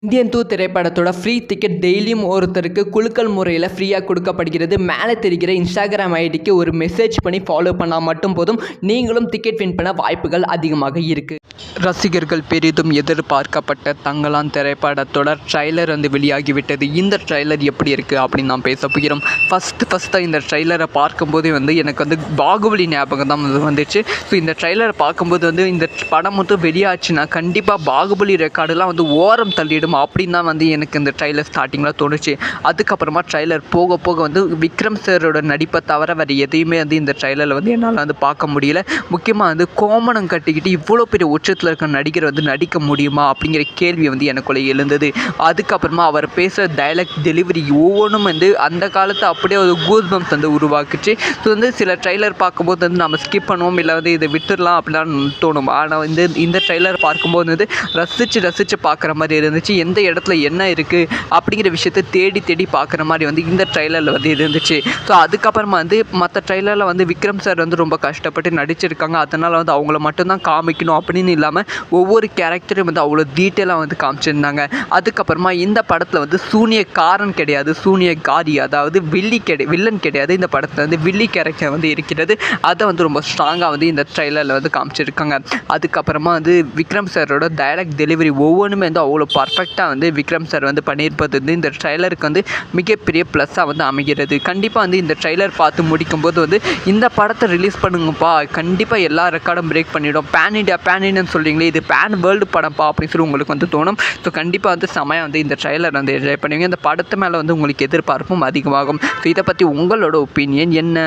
Indian 2 திரைப்படத்தோட free ticket டெய்லியும் ஒருத்தருக்கு குலுக்கல் முறையில் ஃப்ரீயாக கொடுக்கப்படுகிறது. மேலே தெரிகிற இன்ஸ்டாகிராம் ஐடிக்கு ஒரு மெசேஜ் பண்ணி ஃபாலோ பண்ணால் மட்டும் போதும், நீங்களும் டிக்கெட் வின் பண்ண வாய்ப்புகள் அதிகமாக இருக்குது. ரசிகர்கள் பெரிதும் எதிர்பார்க்கப்பட்ட தங்கலான் திரைப்படத்தோட ட்ரைலர் வெளியாகிவிட்டது. இந்த ட்ரைலர் எப்படி இருக்குது அப்படின்னு நாம் பேச போகிறோம். ஃபஸ்ட்டாக இந்த ட்ரைலரை பார்க்கும்போதே எனக்கு பாகுபலி ஞாபகம் தான் வந்துச்சு. ஸோ இந்த ட்ரைலரை பார்க்கும்போது இந்த படம் வெளியாச்சுன்னா கண்டிப்பாக பாகுபலி ரெக்கார்டெலாம் ஓரம் தள்ளிடும் அப்படின்னு தான் எனக்கு இந்த ட்ரைலர் ஸ்டார்டிங்கில் தோணுச்சு. அதுக்கப்புறமா ட்ரைலர் போக போக விக்ரம் சாரோட நடிப்பை தவிர வேறு எதையுமே இந்த ட்ரைலரில் என்னால் பார்க்க முடியல. முக்கியமாக கோமணம் கட்டிக்கிட்டு இவ்வளோ பெரிய உச்சத்தில் இருக்க நடிகர் நடிக்க முடியுமா அப்படிங்கிற கேள்வி எனக்குள்ளே எழுந்தது. அதுக்கப்புறமா அவர் பேசுகிற டைலாக் டெலிவரி ஒவ்வொன்றும் அந்த காலத்தை அப்படியே ஒரு கூஸ் பம்ப்ஸ் உருவாக்குச்சு. ஸோ சில ட்ரைலர் பார்க்கும்போது நம்ம ஸ்கிப் பண்ணுவோம், இல்லை இதை விட்டுடலாம் அப்படிலாம் தோணும். ஆனால் இந்த ட்ரைலர் பார்க்கும்போது ரசித்து பார்க்குற மாதிரி இருந்துச்சு. எந்த இடத்துல என்ன இருக்குது அப்படிங்கிற விஷயத்தை தேடி பார்க்குற மாதிரி இந்த ட்ரைலரில் இருந்துச்சு. ஸோ அதுக்கப்புறமா மற்ற ட்ரைலரில் விக்ரம் சார் ரொம்ப கஷ்டப்பட்டு நடிச்சிருக்காங்க. அதனால் அவங்கள மட்டும்தான் காமிக்கணும் அப்படின்னு இல்லாமல் ஒவ்வொரு கேரக்டரும் அவ்வளோ டீட்டெயிலாக காமிச்சிருந்தாங்க. அதுக்கப்புறமா இந்த படத்தில் சூனியக்காரன் கிடையாது, சூனியக்காரி, அதாவது வில்லன் கிடையாது. இந்த படத்தில் வில்லி கேரக்டர் இருக்கிறது. அதை ரொம்ப ஸ்ட்ராங்காக இந்த ட்ரைலரில் காமிச்சிருக்காங்க. அதுக்கப்புறமா விக்ரம் சாரோட டைலாக் டெலிவரி ஒவ்வொன்றுமே அவ்வளோ பர்ஃபெக்டாக விக்ரம் சார் பண்ணியிருப்பது இந்த ட்ரைலருக்கு மிகப்பெரிய ப்ளஸ்ஸாக அமைகிறது. கண்டிப்பாக இந்த ட்ரைலர் பார்த்து முடிக்கும்போது இந்த படத்தை ரிலீஸ் பண்ணுங்கப்பா, கண்டிப்பாக எல்லா ரெக்கார்டும் பிரேக் பண்ணிவிடும். பேன் இண்டியான்னு சொல்கிறீங்களே, இது பேன் வேர்ல்டு படம்ப்பா அப்படின்னு சொல்லி உங்களுக்கு தோணும். ஸோ கண்டிப்பாக செமையாக இந்த ட்ரைலர் என்ஜாய் பண்ணுவீங்க. இந்த படத்து மேலே உங்களுக்கு எதிர்பார்ப்பும் அதிகமாகும். ஸோ இதை பற்றி உங்களோட ஒப்பீனியன் என்ன?